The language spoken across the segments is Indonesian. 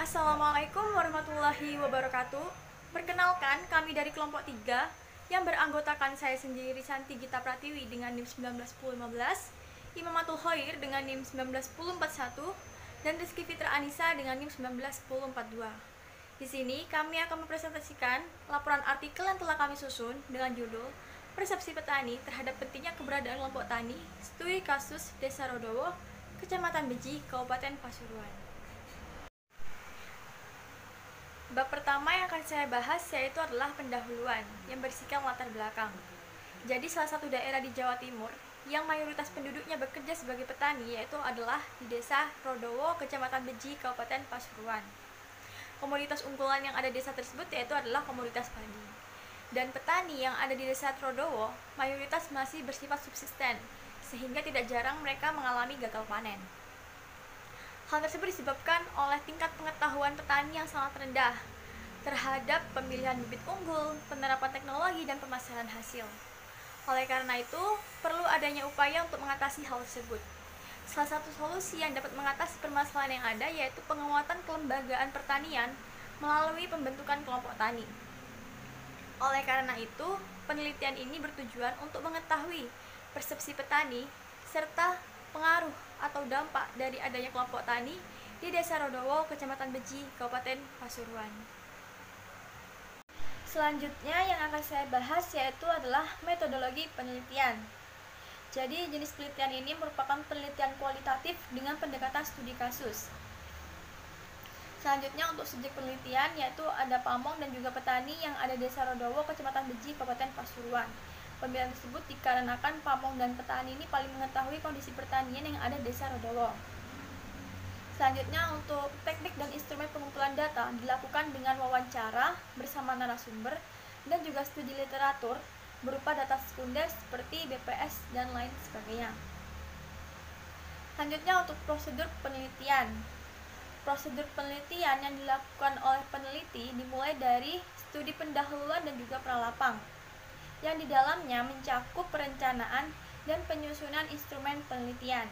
Assalamualaikum warahmatullahi wabarakatuh. Perkenalkan, kami dari kelompok 3 yang beranggotakan saya sendiri Santi Gita Pratiwi dengan NIM 191015, Imamatul Khair dengan NIM 191041, dan Rizky Fitra Anissa dengan NIM 191042. Di sini kami akan mempresentasikan laporan artikel yang telah kami susun dengan judul Persepsi Petani terhadap pentingnya keberadaan kelompok tani, studi kasus Desa Rodowo, Kecamatan Beji, Kabupaten Pasuruan. Bab pertama yang akan saya bahas yaitu adalah pendahuluan yang berisikan latar belakang. Jadi salah satu daerah di Jawa Timur yang mayoritas penduduknya bekerja sebagai petani yaitu adalah di Desa Rodowo, Kecamatan Beji, Kabupaten Pasuruan. Komoditas unggulan yang ada di desa tersebut yaitu adalah komoditas padi. Dan petani yang ada di Desa Rodowo mayoritas masih bersifat subsisten, sehingga tidak jarang mereka mengalami gagal panen. Hal tersebut disebabkan oleh tingkat pengetahuan petani yang sangat rendah terhadap pemilihan bibit unggul, penerapan teknologi, dan pemasaran hasil. Oleh karena itu, perlu adanya upaya untuk mengatasi hal tersebut. Salah satu solusi yang dapat mengatasi permasalahan yang ada yaitu penguatan kelembagaan pertanian melalui pembentukan kelompok tani. Oleh karena itu, penelitian ini bertujuan untuk mengetahui persepsi petani serta pengaruh atau dampak dari adanya kelompok tani di Desa Rodowo, Kecamatan Beji, Kabupaten Pasuruan. Selanjutnya yang akan saya bahas yaitu adalah metodologi penelitian. Jadi jenis penelitian ini merupakan penelitian kualitatif dengan pendekatan studi kasus. Selanjutnya untuk subjek penelitian yaitu ada pamong dan juga petani yang ada di Desa Rodowo, Kecamatan Beji, Kabupaten Pasuruan. Pemilihan tersebut dikarenakan pamong dan petani ini paling mengetahui kondisi pertanian yang ada di Desa Rodowo. Selanjutnya untuk teknik dan instrumen pengumpulan data dilakukan dengan wawancara bersama narasumber dan juga studi literatur berupa data sekunder seperti BPS dan lain sebagainya. Selanjutnya untuk prosedur penelitian. Prosedur penelitian yang dilakukan oleh peneliti dimulai dari studi pendahuluan dan juga pralapang, yang di dalamnya mencakup perencanaan dan penyusunan instrumen penelitian.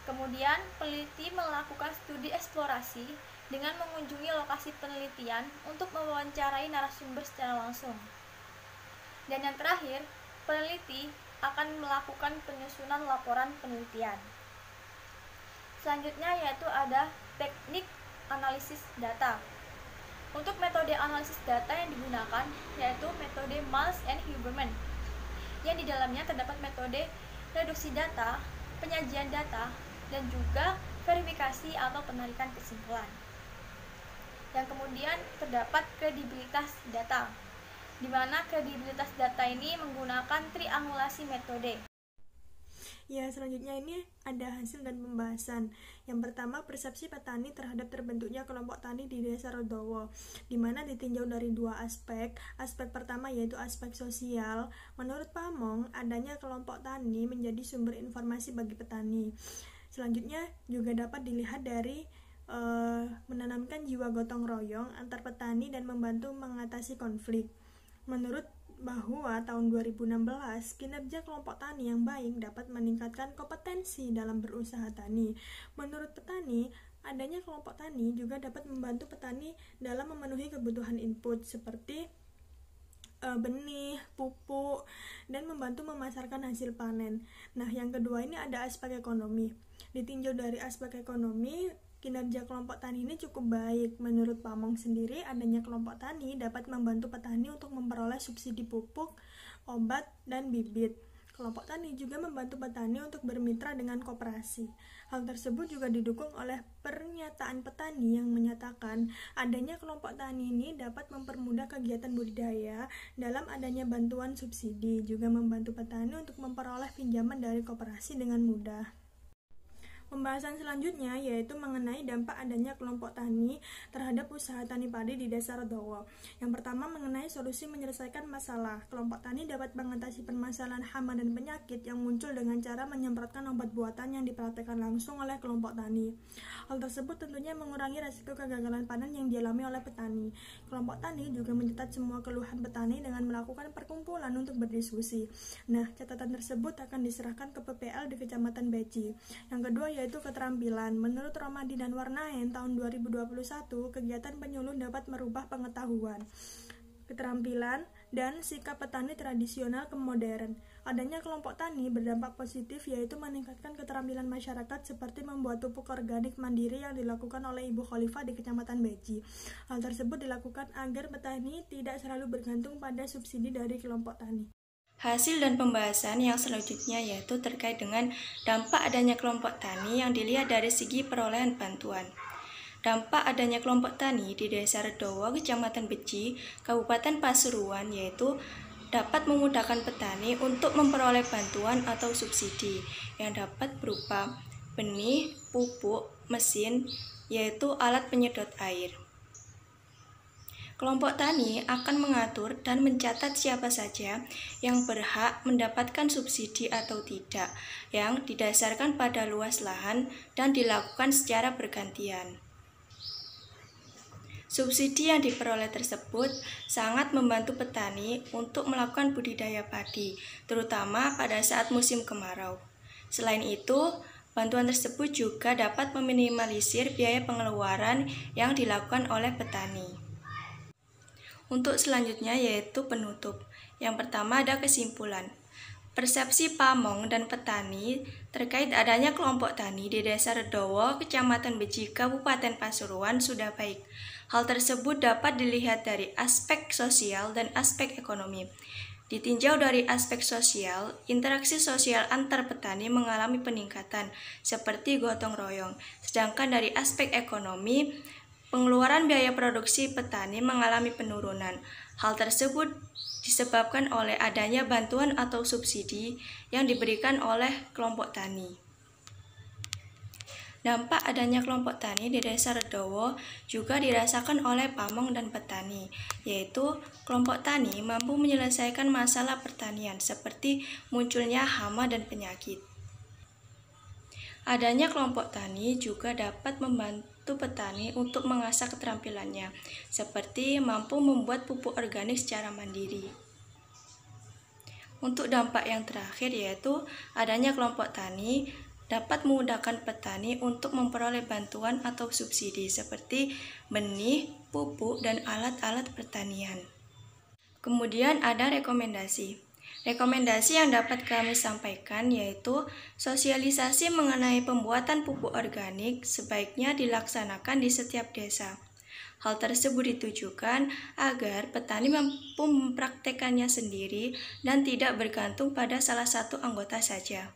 Kemudian, peneliti melakukan studi eksplorasi dengan mengunjungi lokasi penelitian untuk mewawancarai narasumber secara langsung. Dan yang terakhir, peneliti akan melakukan penyusunan laporan penelitian. Selanjutnya yaitu ada teknik analisis data. Untuk metode analisis data yang digunakan yaitu metode Maltz and Huberman, yang di dalamnya terdapat metode reduksi data, penyajian data, dan juga verifikasi atau penarikan kesimpulan. Yang kemudian terdapat kredibilitas data, di mana kredibilitas data ini menggunakan triangulasi metode. Ya, selanjutnya ini ada hasil dan pembahasan. Yang pertama, persepsi petani terhadap terbentuknya kelompok tani di Desa Rodowo, di mana ditinjau dari dua aspek. Aspek pertama yaitu aspek sosial. Menurut Pamong, adanya kelompok tani menjadi sumber informasi bagi petani. Selanjutnya juga dapat dilihat dari menanamkan jiwa gotong royong antar petani dan membantu mengatasi konflik. Menurut bahwa tahun 2016 kinerja kelompok tani yang baik dapat meningkatkan kompetensi dalam berusaha tani. Menurut petani, adanya kelompok tani juga dapat membantu petani dalam memenuhi kebutuhan input seperti benih, pupuk, dan membantu memasarkan hasil panen. Nah, yang kedua ini ada aspek ekonomi. Ditinjau dari aspek ekonomi, kinerja kelompok tani ini cukup baik. Menurut Pamong sendiri, adanya kelompok tani dapat membantu petani untuk memperoleh subsidi pupuk, obat, dan bibit. Kelompok tani juga membantu petani untuk bermitra dengan koperasi. Hal tersebut juga didukung oleh pernyataan petani yang menyatakan adanya kelompok tani ini dapat mempermudah kegiatan budidaya dalam adanya bantuan subsidi, juga membantu petani untuk memperoleh pinjaman dari koperasi dengan mudah. Pembahasan selanjutnya yaitu mengenai dampak adanya kelompok tani terhadap usaha tani padi di Desa Rodowo. Yang pertama mengenai solusi menyelesaikan masalah. Kelompok tani dapat mengatasi permasalahan hama dan penyakit yang muncul dengan cara menyemprotkan obat buatan yang dipraktekkan langsung oleh kelompok tani. Hal tersebut tentunya mengurangi resiko kegagalan panen yang dialami oleh petani. Kelompok tani juga mencatat semua keluhan petani dengan melakukan perkumpulan untuk berdiskusi. Nah, catatan tersebut akan diserahkan ke PPL di Kecamatan Beji. Yang kedua yaitu keterampilan. Menurut Romadi dan Warnaen tahun 2021, kegiatan penyuluh dapat merubah pengetahuan, keterampilan, dan sikap petani tradisional ke modern. Adanya kelompok tani berdampak positif, yaitu meningkatkan keterampilan masyarakat seperti membuat pupuk organik mandiri yang dilakukan oleh Ibu Khalifah di Kecamatan Beji. Hal tersebut dilakukan agar petani tidak selalu bergantung pada subsidi dari kelompok tani. Hasil dan pembahasan yang selanjutnya yaitu terkait dengan dampak adanya kelompok tani yang dilihat dari segi perolehan bantuan. Dampak adanya kelompok tani di Desa Redowo, Kecamatan Beji, Kabupaten Pasuruan yaitu dapat memudahkan petani untuk memperoleh bantuan atau subsidi yang dapat berupa benih, pupuk, mesin, yaitu alat penyedot air. Kelompok tani akan mengatur dan mencatat siapa saja yang berhak mendapatkan subsidi atau tidak, yang didasarkan pada luas lahan dan dilakukan secara bergantian. Subsidi yang diperoleh tersebut sangat membantu petani untuk melakukan budidaya padi, terutama pada saat musim kemarau. Selain itu, bantuan tersebut juga dapat meminimalisir biaya pengeluaran yang dilakukan oleh petani. Untuk selanjutnya yaitu penutup. Yang pertama ada kesimpulan. Persepsi pamong dan petani terkait adanya kelompok tani di Desa Redowo, Kecamatan Beji, Kabupaten Pasuruan sudah baik. Hal tersebut dapat dilihat dari aspek sosial dan aspek ekonomi. Ditinjau dari aspek sosial, interaksi sosial antar petani mengalami peningkatan seperti gotong royong. Sedangkan dari aspek ekonomi, pengeluaran biaya produksi petani mengalami penurunan. Hal tersebut disebabkan oleh adanya bantuan atau subsidi yang diberikan oleh kelompok tani. Dampak adanya kelompok tani di Desa Redowo juga dirasakan oleh pamong dan petani, yaitu kelompok tani mampu menyelesaikan masalah pertanian seperti munculnya hama dan penyakit. Adanya kelompok tani juga dapat membantu petani untuk mengasah keterampilannya, seperti mampu membuat pupuk organik secara mandiri. Untuk dampak yang terakhir yaitu adanya kelompok tani dapat memudahkan petani untuk memperoleh bantuan atau subsidi seperti benih, pupuk, dan alat-alat pertanian. Kemudian ada rekomendasi. Rekomendasi yang dapat kami sampaikan yaitu sosialisasi mengenai pembuatan pupuk organik sebaiknya dilaksanakan di setiap desa. Hal tersebut ditujukan agar petani mampu mempraktekannya sendiri dan tidak bergantung pada salah satu anggota saja.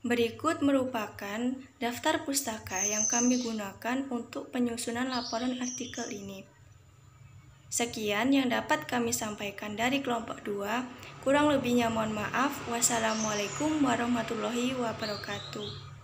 Berikut merupakan daftar pustaka yang kami gunakan untuk penyusunan laporan artikel ini. Sekian yang dapat kami sampaikan dari kelompok 2. Kurang lebihnya mohon maaf. Wassalamualaikum warahmatullahi wabarakatuh.